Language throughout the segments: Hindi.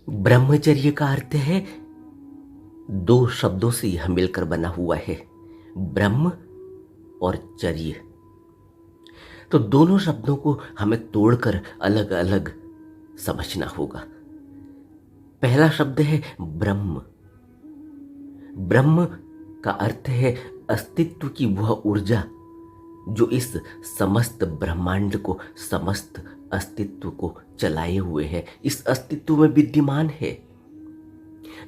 ब्रह्मचर्य का अर्थ है, दो शब्दों से यह मिलकर बना हुआ है, ब्रह्म और चर्य। तो दोनों शब्दों को हमें तोड़कर अलग अलग समझना होगा। पहला शब्द है ब्रह्म। ब्रह्म का अर्थ है अस्तित्व की वह ऊर्जा जो इस समस्त ब्रह्मांड को, समस्त अस्तित्व को चलाए हुए है, इस अस्तित्व में विद्यमान है।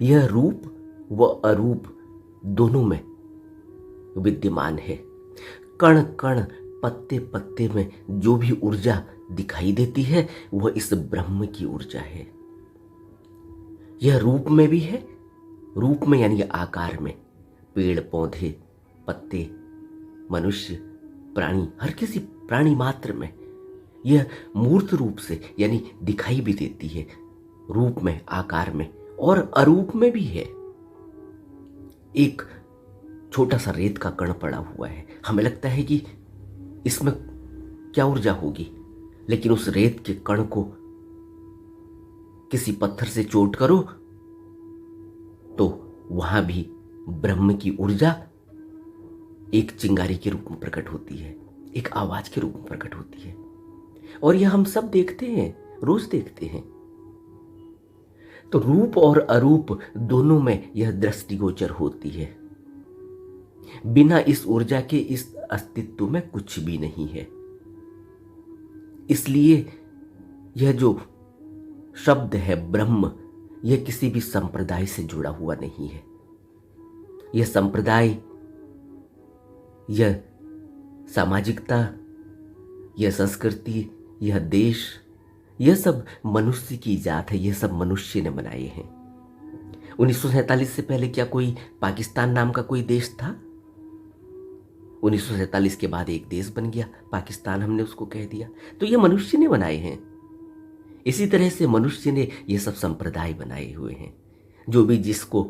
यह रूप व अरूप दोनों में विद्यमान है। कण कण, पत्ते पत्ते में जो भी ऊर्जा दिखाई देती है वह इस ब्रह्म की ऊर्जा है। यह रूप में भी है, रूप में यानी आकार में, पेड़ पौधे, पत्ते, मनुष्य, प्राणी, हर किसी प्राणी मात्र में यह मूर्त रूप से यानी दिखाई भी देती है, रूप में, आकार में, और अरूप में भी है। एक छोटा सा रेत का कण पड़ा हुआ है, हमें लगता है कि इसमें क्या ऊर्जा होगी, लेकिन उस रेत के कण को किसी पत्थर से चोट करो तो वहां भी ब्रह्म की ऊर्जा एक चिंगारी के रूप में प्रकट होती है, एक आवाज के रूप में प्रकट होती है। और यह हम सब देखते हैं, रोज देखते हैं। तो रूप और अरूप दोनों में यह दृष्टिगोचर होती है। बिना इस ऊर्जा के इस अस्तित्व में कुछ भी नहीं है। इसलिए यह जो शब्द है ब्रह्म, यह किसी भी संप्रदाय से जुड़ा हुआ नहीं है। यह संप्रदाय, यह सामाजिकता, यह संस्कृति, यह देश, यह सब मनुष्य की इजाद है, यह सब मनुष्य ने बनाए हैं। 1947 से पहले क्या कोई पाकिस्तान नाम का कोई देश था? 1947 के बाद एक देश बन गया पाकिस्तान, हमने उसको कह दिया। तो ये मनुष्य ने बनाए हैं। इसी तरह से मनुष्य ने ये सब संप्रदाय बनाए हुए हैं। जो भी जिसको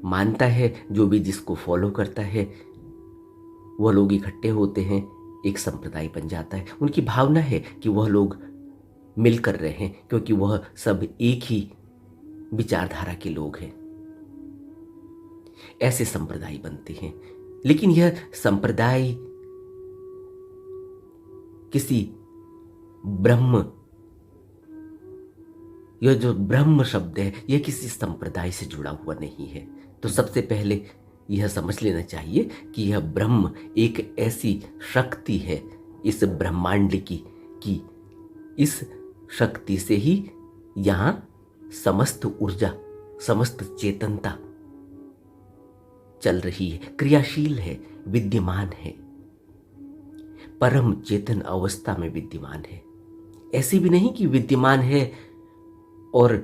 मानता है, जो भी जिसको फॉलो करता है, वह लोग इकट्ठे होते हैं, एक संप्रदाय बन जाता है। उनकी भावना है कि वह लोग मिल कर रहे हैं, क्योंकि वह सब एक ही विचारधारा के लोग हैं। ऐसे संप्रदाय बनते हैं। लेकिन यह संप्रदाय किसी ब्रह्म, यह जो ब्रह्म शब्द है, यह किसी संप्रदाय से जुड़ा हुआ नहीं है। तो सबसे पहले यह समझ लेना चाहिए कि यह ब्रह्म एक ऐसी शक्ति है इस ब्रह्मांड की, कि इस शक्ति से ही यहां समस्त ऊर्जा, समस्त चेतनता चल रही है, क्रियाशील है, विद्यमान है, परम चेतन अवस्था में विद्यमान है। ऐसे भी नहीं कि विद्यमान है और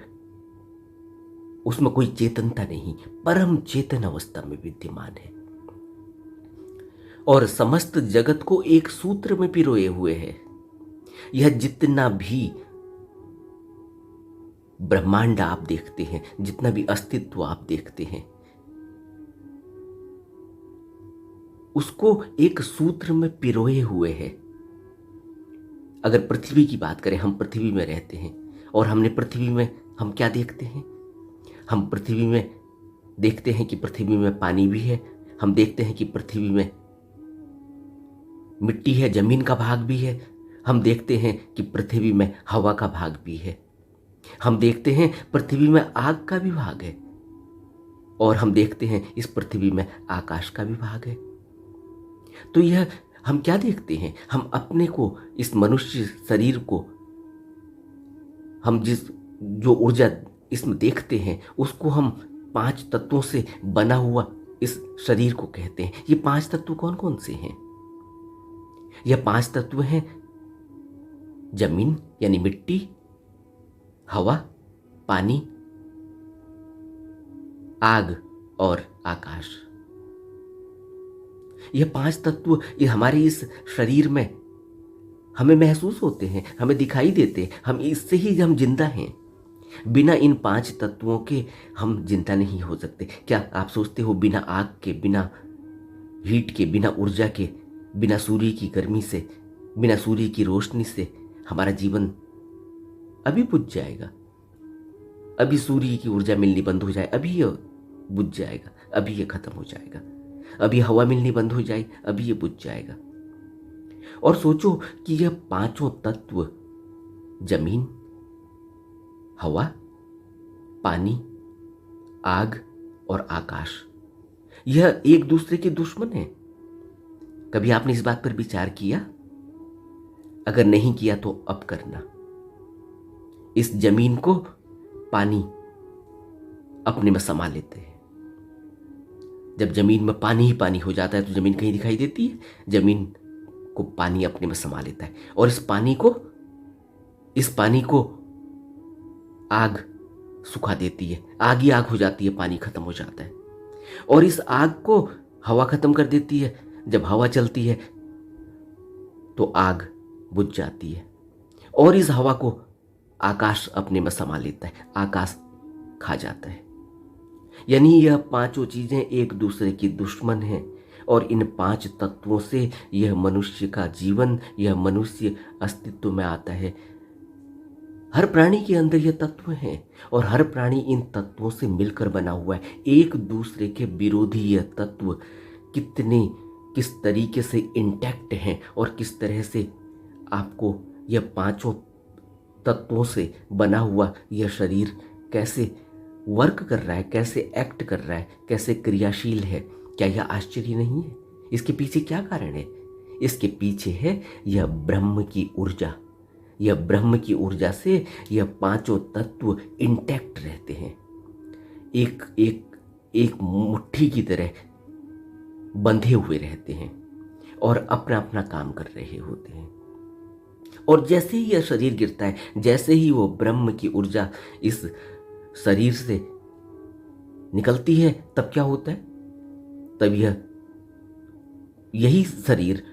उसमें कोई चेतनता नहीं, परम चेतन अवस्था में विद्यमान है और समस्त जगत को एक सूत्र में पिरोए हुए है। यह जितना भी ब्रह्मांड आप देखते हैं, जितना भी अस्तित्व आप देखते हैं, उसको एक सूत्र में पिरोए हुए है। अगर पृथ्वी की बात करें, हम पृथ्वी में रहते हैं और हमने पृथ्वी में हम क्या देखते हैं? हम पृथ्वी में देखते हैं कि पृथ्वी में पानी भी है, हम देखते हैं कि पृथ्वी में मिट्टी है, जमीन का भाग भी है, हम देखते हैं कि पृथ्वी में हवा का भाग भी है, हम देखते हैं पृथ्वी में आग का भी भाग है, और हम देखते हैं इस पृथ्वी में आकाश का भी भाग है। तो यह हम क्या देखते हैं? हम अपने को, इस मनुष्य शरीर को, हम जिस जो ऊर्जा इसमें देखते हैं, उसको हम 5 तत्वों से बना हुआ इस शरीर को कहते हैं। ये 5 तत्व कौन कौन से हैं? यह 5 तत्व हैं जमीन यानी मिट्टी, हवा, पानी, आग और आकाश। यह 5 तत्व ये हमारे इस शरीर में हमें महसूस होते हैं, हमें दिखाई देते हैं, हम इससे ही हम जिंदा हैं। बिना इन 5 तत्वों के हम जिंदा नहीं हो सकते। क्या आप सोचते हो बिना आग के, बिना हीट के, बिना ऊर्जा के, बिना सूर्य की गर्मी से, बिना सूर्य की रोशनी से हमारा जीवन अभी बुझ जाएगा? अभी सूर्य की ऊर्जा मिलनी बंद हो जाए, अभी ये बुझ जाएगा, अभी ये खत्म हो जाएगा। अभी हवा मिलनी बंद हो जाए, अभी ये बुझ जाएगा। और सोचो कि यह पांचों तत्व, जमीन, हवा, पानी, आग और आकाश, यह एक दूसरे के दुश्मन हैं। कभी आपने इस बात पर विचार किया? अगर नहीं किया तो अब करना। इस जमीन को पानी अपने में समा लेते हैं। जब जमीन में पानी ही पानी हो जाता है तो जमीन कहीं दिखाई देती है? जमीन को पानी अपने में समा लेता है। और इस पानी को आग सुखा देती है। आग ही आग हो जाती है, पानी खत्म हो जाता है। और इस आग को हवा खत्म कर देती है। जब हवा चलती है तो आग बुझ जाती है। और इस हवा को आकाश अपने में समा लेता है, आकाश खा जाता है। यानी यह पांचों चीजें एक दूसरे की दुश्मन हैं। और इन पांच तत्वों से यह मनुष्य का जीवन, यह मनुष्य अस्तित्व में आता है। हर प्राणी के अंदर यह तत्व हैं और हर प्राणी इन तत्वों से मिलकर बना हुआ है। एक दूसरे के विरोधी यह तत्व किस तरीके से इंटैक्ट हैं और किस तरह से आपको यह पांचों तत्वों से बना हुआ यह शरीर कैसे वर्क कर रहा है, कैसे एक्ट कर रहा है, कैसे क्रियाशील है। क्या यह आश्चर्य नहीं है? इसके पीछे क्या कारण है? इसके पीछे है यह ब्रह्म की ऊर्जा। यह ब्रह्म की ऊर्जा से यह पांचों तत्व इंटैक्ट रहते हैं, एक एक एक मुट्ठी की तरह बंधे हुए रहते हैं और अपना अपना काम कर रहे होते हैं। और जैसे ही यह शरीर गिरता है, जैसे ही वो ब्रह्म की ऊर्जा इस शरीर से निकलती है, तब क्या होता है? तब यही शरीर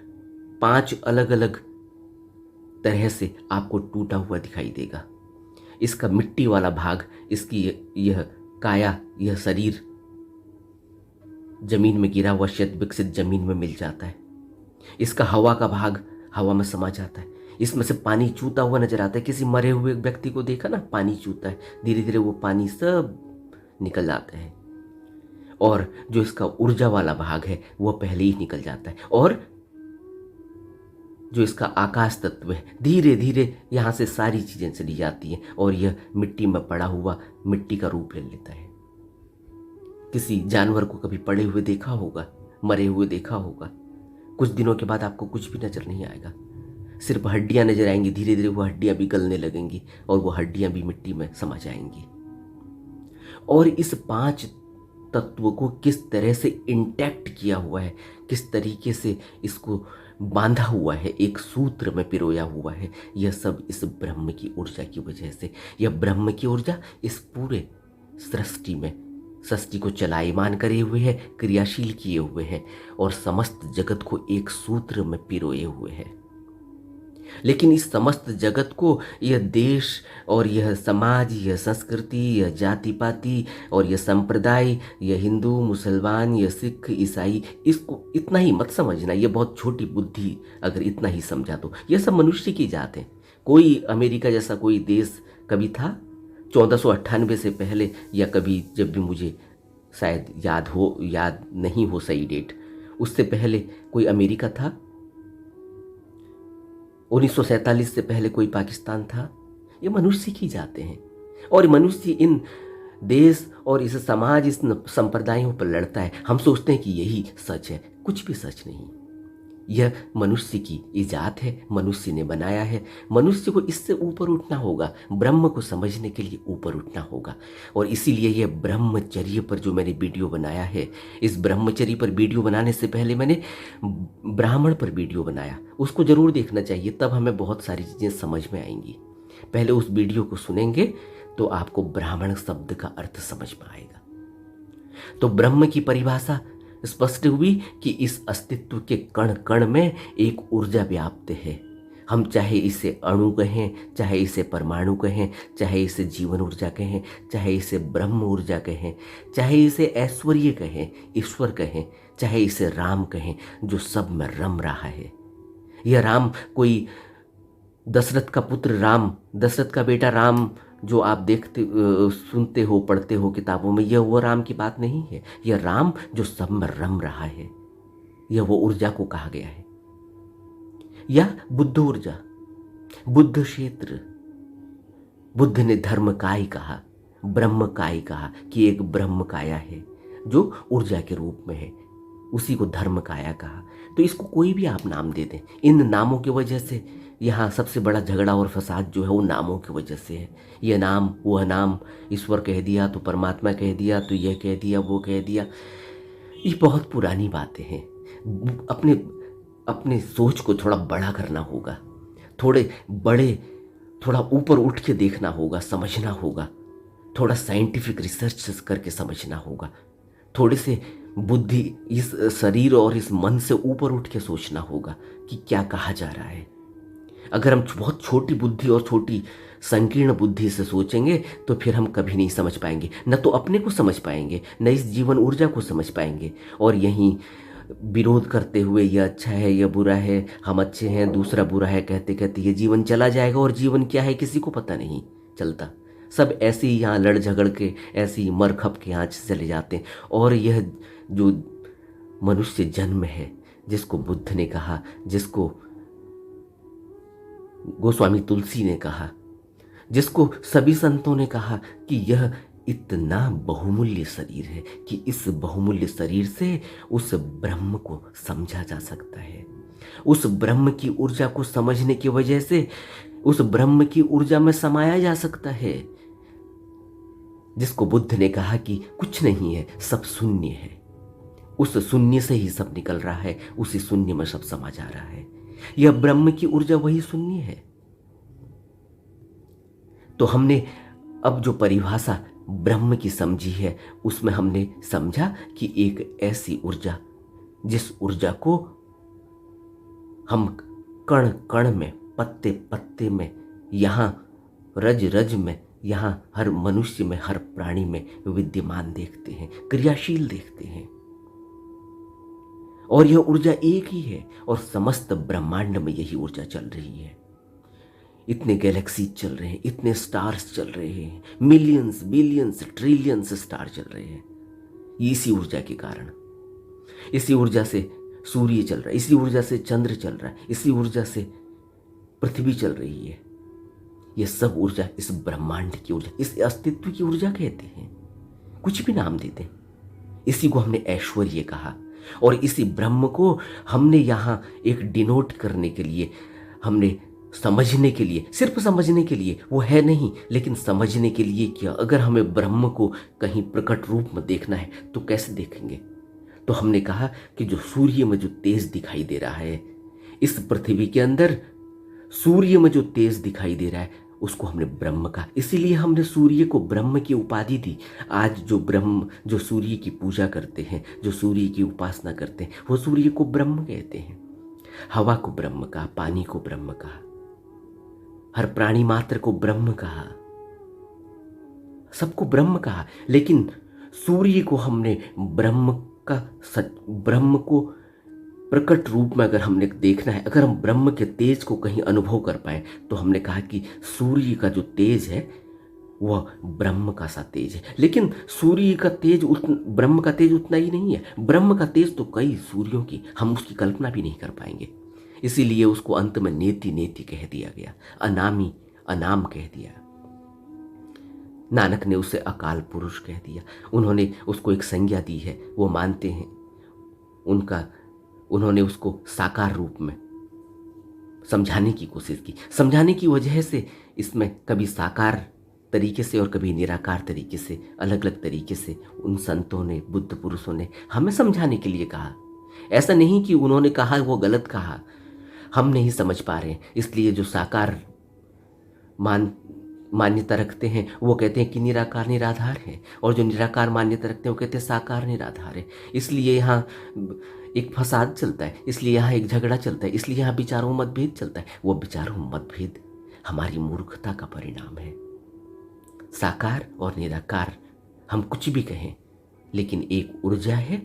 पांच अलग अलग तरह से आपको टूटा हुआ दिखाई देगा। इसका मिट्टी वाला भाग, इसकी यह काया, यह शरीर जमीन में गिरा हुआ शत विकसित जमीन में मिल जाता है। इसका हवा का भाग हवा में समा जाता है। इसमें से पानी चूता हुआ नजर आता है। किसी मरे हुए व्यक्ति को देखा ना, पानी चूता है, धीरे धीरे वो पानी सब निकल जाता है। और जो इसका ऊर्जा वाला भाग है वो पहले ही निकल जाता है। और जो इसका आकाश तत्व है, धीरे धीरे यहाँ से सारी चीजें चली जाती हैं और यह मिट्टी में पड़ा हुआ मिट्टी का रूप ले लेता है। किसी जानवर को कभी पड़े हुए देखा होगा, मरे हुए देखा होगा, कुछ दिनों के बाद आपको कुछ भी नजर नहीं आएगा, सिर्फ हड्डियां नजर आएंगी। धीरे धीरे वो हड्डियां भी गलने लगेंगी और वो हड्डियां भी मिट्टी में समा जाएंगी। और इस पांच तत्व को किस तरह से इंटैक्ट किया हुआ है, किस तरीके से इसको बांधा हुआ है, एक सूत्र में पिरोया हुआ है, यह सब इस ब्रह्म की ऊर्जा की वजह से। यह ब्रह्म की ऊर्जा इस पूरे सृष्टि को चलायमान करे हुए है, क्रियाशील किए हुए है और समस्त जगत को एक सूत्र में पिरोए हुए है। लेकिन इस समस्त जगत को यह देश और यह समाज, यह संस्कृति, यह जाति पाति और यह संप्रदाय, यह हिंदू, मुसलमान, यह सिख, ईसाई, इसको इतना ही मत समझना। यह बहुत छोटी बुद्धि अगर इतना ही समझा तो यह सब मनुष्य की जात है। कोई अमेरिका जैसा कोई देश कभी था 1498 से पहले, या कभी जब भी मुझे शायद याद नहीं हो सही डेट, उससे पहले कोई अमेरिका था? 1947 से पहले कोई पाकिस्तान था? ये मनुष्य की जाते हैं और मनुष्य इन देश और इस समाज, इस संप्रदायों पर लड़ता है। हम सोचते हैं कि यही सच है, कुछ भी सच नहीं। यह मनुष्य की इजात है, मनुष्य ने बनाया है। मनुष्य को इससे ऊपर उठना होगा, ब्रह्म को समझने के लिए ऊपर उठना होगा। और इसीलिए यह ब्रह्मचर्य पर जो मैंने वीडियो बनाया है, इस ब्रह्मचर्य पर वीडियो बनाने से पहले मैंने ब्राह्मण पर वीडियो बनाया, उसको जरूर देखना चाहिए, तब हमें बहुत सारी चीज़ें समझ में आएंगी। पहले उस वीडियो को सुनेंगे तो आपको ब्राह्मण शब्द का अर्थ समझ में आएगा। तो ब्रह्म की परिभाषा स्पष्ट हुई कि इस अस्तित्व के कण कण में एक ऊर्जा व्याप्त है। हम चाहे इसे अणु कहें, चाहे इसे परमाणु कहें, चाहे इसे जीवन ऊर्जा कहें, चाहे इसे ब्रह्म ऊर्जा कहें, चाहे इसे ऐश्वर्य कहें, ईश्वर कहें, चाहे इसे राम कहें, जो सब में रम रहा है। यह राम कोई दशरथ का पुत्र राम, दशरथ का बेटा राम जो आप देखते सुनते हो, पढ़ते हो किताबों में, यह वो राम की बात नहीं है। यह राम जो सब में रम रहा है, यह वो ऊर्जा को कहा गया है। या बुद्ध ऊर्जा, बुद्ध क्षेत्र। बुद्ध ने धर्म काय कहा, ब्रह्म काय कहा कि एक ब्रह्म काया है जो ऊर्जा के रूप में है, उसी को धर्म काया कहा। तो इसको कोई भी आप नाम दे दें, इन नामों की वजह से यहाँ सबसे बड़ा झगड़ा और फसाद जो है वो नामों की वजह से है। यह नाम, वह नाम, ईश्वर कह दिया तो परमात्मा कह दिया तो यह कह दिया वो कह दिया। ये बहुत पुरानी बातें हैं। अपने अपने सोच को थोड़ा बड़ा करना होगा, थोड़े बड़े, थोड़ा ऊपर उठ के देखना होगा, समझना होगा, थोड़ा साइंटिफिक रिसर्च करके समझना होगा, थोड़े से बुद्धि, इस शरीर और इस मन से ऊपर उठ के सोचना होगा कि क्या कहा जा रहा है। अगर हम बहुत छोटी बुद्धि और छोटी संकीर्ण बुद्धि से सोचेंगे तो फिर हम कभी नहीं समझ पाएंगे, न तो अपने को समझ पाएंगे, न इस जीवन ऊर्जा को समझ पाएंगे। और यहीं विरोध करते हुए यह अच्छा है, यह बुरा है, हम अच्छे हैं, दूसरा बुरा है, कहते कहते ये जीवन चला जाएगा। और जीवन क्या है किसी को पता नहीं चलता। सब ऐसे ही यहाँ लड़ झगड़ के, ऐसे ही मर खप के यहाँ चले जाते हैं। और यह जो मनुष्य जन्म है, जिसको बुद्ध ने कहा, जिसको गोस्वामी तुलसी ने कहा, जिसको सभी संतों ने कहा कि यह इतना बहुमूल्य शरीर है कि इस बहुमूल्य शरीर से उस ब्रह्म को समझा जा सकता है। उस ब्रह्म की ऊर्जा को समझने की वजह से उस ब्रह्म की ऊर्जा में समाया जा सकता है, जिसको बुद्ध ने कहा कि कुछ नहीं है, सब शून्य है। उस शून्य से ही सब निकल रहा है, उसी शून्य में सब समा जा रहा है। यह ब्रह्म की ऊर्जा वही शून्य है। तो हमने अब जो परिभाषा ब्रह्म की समझी है, उसमें हमने समझा कि एक ऐसी ऊर्जा, जिस ऊर्जा को हम कण कण में, पत्ते पत्ते में, यहाँ रज रज में, यहाँ हर मनुष्य में, हर प्राणी में विद्यमान देखते हैं, क्रियाशील देखते हैं। और यह ऊर्जा एक ही है और समस्त ब्रह्मांड में यही ऊर्जा चल रही है। इतने गैलेक्सी चल रहे हैं, इतने स्टार्स चल रहे हैं, मिलियंस बिलियंस ट्रिलियंस स्टार चल रहे हैं, इसी ऊर्जा के कारण। इसी ऊर्जा से सूर्य चल रहा है, इसी ऊर्जा से चंद्र चल रहा है, इसी ऊर्जा से पृथ्वी चल रही है। यह सब ऊर्जा इस ब्रह्मांड की ऊर्जा, इस अस्तित्व की ऊर्जा कहते हैं। कुछ भी नाम देते हैं। इसी को हमने ऐश्वर्य कहा। और इसी ब्रह्म को हमने यहाँ एक डिनोट करने के लिए, हमने समझने के लिए, सिर्फ समझने के लिए, वो है नहीं, लेकिन समझने के लिए किया। अगर हमें ब्रह्म को कहीं प्रकट रूप में देखना है तो कैसे देखेंगे? तो हमने कहा कि जो सूर्य में जो तेज दिखाई दे रहा है, इस पृथ्वी के अंदर सूर्य में जो तेज दिखाई दे रहा है, उसको हमने ब्रह्म कहा। इसीलिए हमने सूर्य को ब्रह्म की उपाधि दी। आज जो सूर्य की पूजा करते हैं, जो सूर्य की उपासना करते हैं, वो सूर्य को ब्रह्म कहते हैं। हवा को ब्रह्म कहा, पानी को ब्रह्म कहा, हर प्राणी मात्र को ब्रह्म कहा, सबको ब्रह्म कहा। लेकिन सूर्य को हमने ब्रह्म को प्रकट रूप में अगर हमने देखना है, अगर हम ब्रह्म के तेज को कहीं अनुभव कर पाए, तो हमने कहा कि सूर्य का जो तेज है वह ब्रह्म का सा तेज है। लेकिन सूर्य का तेज ब्रह्म का तेज उतना ही नहीं है। ब्रह्म का तेज तो कई सूर्यों की, हम उसकी कल्पना भी नहीं कर पाएंगे। इसीलिए उसको अंत में नेति नेति कह दिया गया, अनामी अनाम कह दिया। नानक ने उसे अकाल पुरुष कह दिया। उन्होंने उसको एक संज्ञा दी है, वो मानते हैं। उन्होंने उसको साकार रूप में समझाने की कोशिश की। समझाने की वजह से इसमें कभी साकार तरीके से और कभी निराकार तरीके से, अलग अलग तरीके से उन संतों ने, बुद्ध पुरुषों ने हमें समझाने के लिए कहा। ऐसा नहीं कि उन्होंने कहा वो गलत कहा, हम नहीं समझ पा रहे हैं, इसलिए जो साकार मान्यता रखते हैं वो कहते हैं कि निराकार निराधार है, और जो निराकार मान्यता रखते हैं वो कहते हैं साकार निराधार है। इसलिए यहाँ एक फसाद चलता है, इसलिए यहाँ एक झगड़ा चलता है, इसलिए यहाँ विचारों मतभेद चलता है। वो विचारों मतभेद हमारी मूर्खता का परिणाम है। साकार और निराकार हम कुछ भी कहें, लेकिन एक ऊर्जा है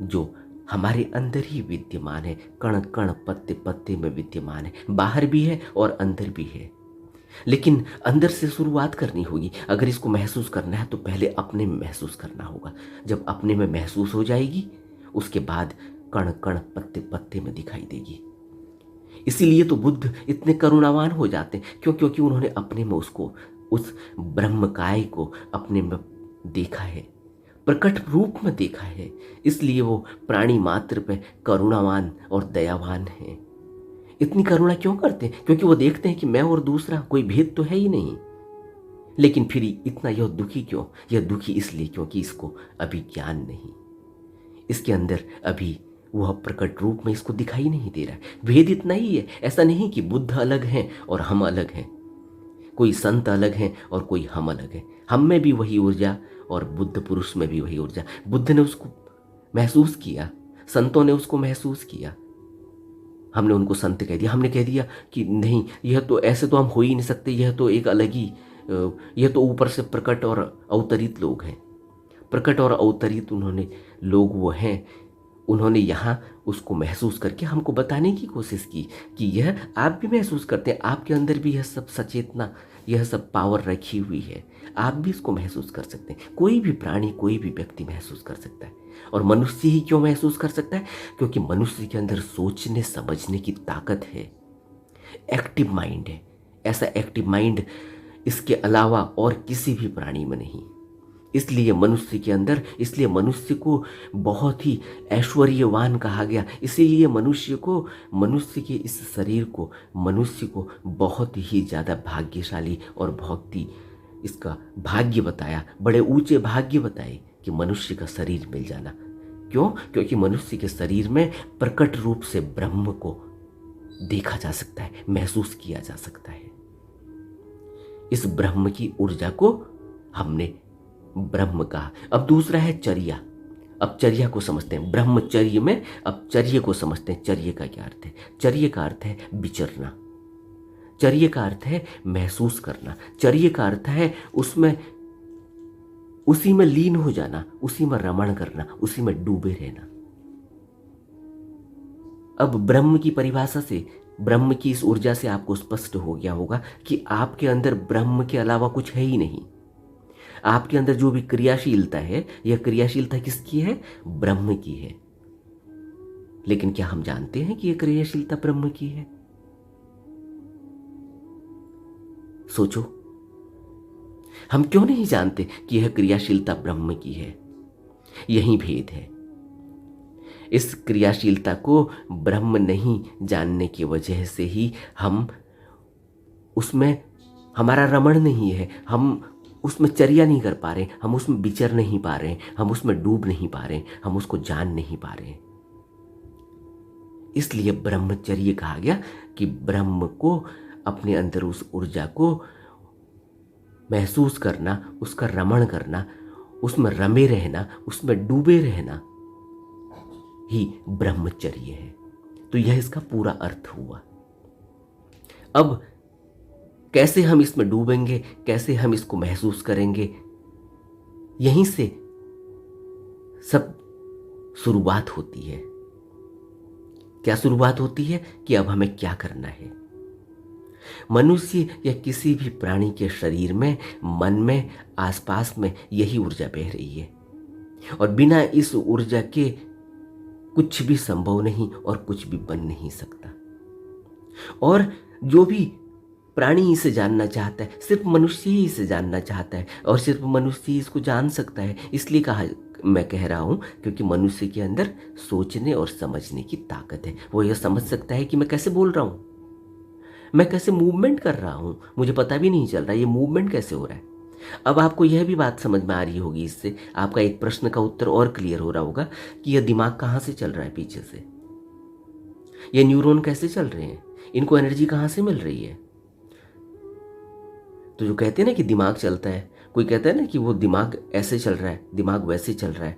जो हमारे अंदर ही विद्यमान है, कण कण पत्ते पत्ते में विद्यमान है, बाहर भी है और अंदर भी है। लेकिन अंदर से शुरुआत करनी होगी। अगर इसको महसूस करना है तो पहले अपने में महसूस करना होगा। जब अपने में महसूस हो जाएगी उसके बाद कण कण पत्ते पत्ते में दिखाई देगी। इसीलिए तो बुद्ध इतने करुणावान हो जाते हैं, क्योंकि उन्होंने अपने में उसको, उस ब्रह्मकाय को अपने में देखा है, प्रकट रूप में देखा है। इसलिए वो प्राणी मात्र पे करुणावान और दयावान हैं। इतनी करुणा क्यों करते हैं? क्योंकि वो देखते हैं कि मैं और दूसरा कोई भेद तो है ही नहीं। लेकिन फिर इतना यह दुखी क्यों? यह दुखी इसलिए क्योंकि इसको अभी ज्ञान नहीं, इसके अंदर अभी वह प्रकट रूप में इसको दिखाई नहीं दे रहा है। भेद इतना ही है। ऐसा नहीं कि बुद्ध अलग हैं और हम अलग हैं, कोई संत अलग हैं और कोई हम अलग हैं। हम में भी वही ऊर्जा और बुद्ध पुरुष में भी वही ऊर्जा। बुद्ध ने उसको महसूस किया, संतों ने उसको महसूस किया। हमने उनको संत कह दिया, हमने कह दिया कि नहीं, यह तो ऐसे तो हम हो ही नहीं सकते, यह तो एक अलग ही, यह तो ऊपर से प्रकट और अवतरित लोग हैं। प्रकट और अवतरित उन्होंने लोग वो हैं, उन्होंने यहाँ उसको महसूस करके हमको बताने की कोशिश की कि यह आप भी महसूस करते हैं, आपके अंदर भी यह सब सचेतना, यह सब पावर रखी हुई है, आप भी इसको महसूस कर सकते हैं। कोई भी प्राणी, कोई भी व्यक्ति महसूस कर सकता है। और मनुष्य ही क्यों महसूस कर सकता है? क्योंकि मनुष्य के अंदर सोचने समझने की ताकत है, एक्टिव माइंड है। ऐसा एक्टिव माइंड इसके अलावा और किसी भी प्राणी में नहीं। इसलिए मनुष्य के अंदर, इसलिए मनुष्य को बहुत ही ऐश्वर्यवान कहा गया। इसीलिए मनुष्य के इस शरीर को, मनुष्य को बहुत ही ज़्यादा भाग्यशाली और बहुत ही इसका भाग्य बताया, बड़े ऊंचे भाग्य बताए कि मनुष्य का शरीर मिल जाना। क्यों? क्योंकि मनुष्य के शरीर में प्रकट रूप से ब्रह्म को देखा जा सकता है, महसूस किया जा सकता है। इस ब्रह्म की ऊर्जा को हमने ब्रह्म कहा। अब दूसरा है चर्या। अब चर्या को समझते हैं। ब्रह्मचर्य में अब चर्य को समझते हैं। चर्य का क्या अर्थ है? चर्य का अर्थ है विचरना, चर्य का अर्थ है महसूस करना, चर्य का अर्थ है उसमें, उसी में लीन हो जाना, उसी में रमण करना, उसी में डूबे रहना। अब ब्रह्म की परिभाषा से, ब्रह्म की इस ऊर्जा से आपको स्पष्ट हो गया होगा कि आपके अंदर ब्रह्म के अलावा कुछ है ही नहीं। आपके अंदर जो भी क्रियाशीलता है, यह क्रियाशीलता किसकी है? ब्रह्म की है। लेकिन क्या हम जानते हैं कि यह क्रियाशीलता ब्रह्म की है? सोचो, हम क्यों नहीं जानते कि यह क्रियाशीलता ब्रह्म की है? यही भेद है। इस क्रियाशीलता को ब्रह्म नहीं जानने की वजह से ही हम उसमें, हमारा रमण नहीं है, हम उसमें चर्या नहीं कर पा रहे, हम उसमें विचर नहीं पा रहे, हम उसमें डूब नहीं पा रहे, हम उसको जान नहीं पा रहे। इसलिए ब्रह्मचर्य कहा गया कि ब्रह्म को अपने अंदर उस ऊर्जा को महसूस करना, उसका रमण करना, उसमें रमे रहना, उसमें डूबे रहना ही ब्रह्मचर्य है। तो यह इसका पूरा अर्थ हुआ। अब कैसे हम इसमें डूबेंगे, कैसे हम इसको महसूस करेंगे? यहीं से सब शुरुआत होती है। क्या शुरुआत होती है? कि अब हमें क्या करना है। मनुष्य या किसी भी प्राणी के शरीर में, मन में, आसपास में यही ऊर्जा बह रही है और बिना इस ऊर्जा के कुछ भी संभव नहीं और कुछ भी बन नहीं सकता। और जो भी प्राणी इसे जानना चाहता है, सिर्फ मनुष्य ही इसे जानना चाहता है और सिर्फ मनुष्य ही इसको जान सकता है। इसलिए मैं कह रहा हूं क्योंकि मनुष्य के अंदर सोचने और समझने की ताकत है। वो यह समझ सकता है कि मैं कैसे बोल रहा हूं, मैं कैसे मूवमेंट कर रहा हूं, मुझे पता भी नहीं चल रहा ये मूवमेंट कैसे हो रहा है। अब आपको यह भी बात समझ में आ रही होगी, इससे आपका एक प्रश्न का उत्तर और क्लियर हो रहा होगा कि यह दिमाग कहाँ से चल रहा है पीछे से, ये न्यूरॉन कैसे चल रहे हैं, इनको एनर्जी कहाँ से मिल रही है। तो जो कहते हैं ना कि दिमाग चलता है, कोई कहता है ना कि वो दिमाग ऐसे चल रहा है, दिमाग वैसे चल रहा है,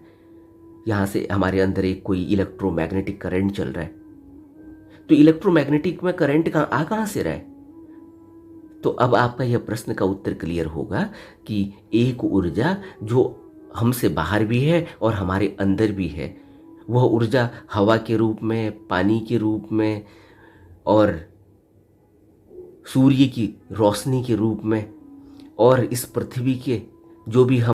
यहाँ से हमारे अंदर एक कोई इलेक्ट्रोमैग्नेटिक करंट चल रहा है। तो इलेक्ट्रोमैग्नेटिक में करंट कहाँ से रहा है? तो अब आपका यह प्रश्न का उत्तर क्लियर होगा कि एक ऊर्जा जो हमसे बाहर भी है और हमारे अंदर भी है, वह ऊर्जा हवा के रूप में, पानी के रूप में और सूर्य की रोशनी के रूप में और इस पृथ्वी के जो भी हम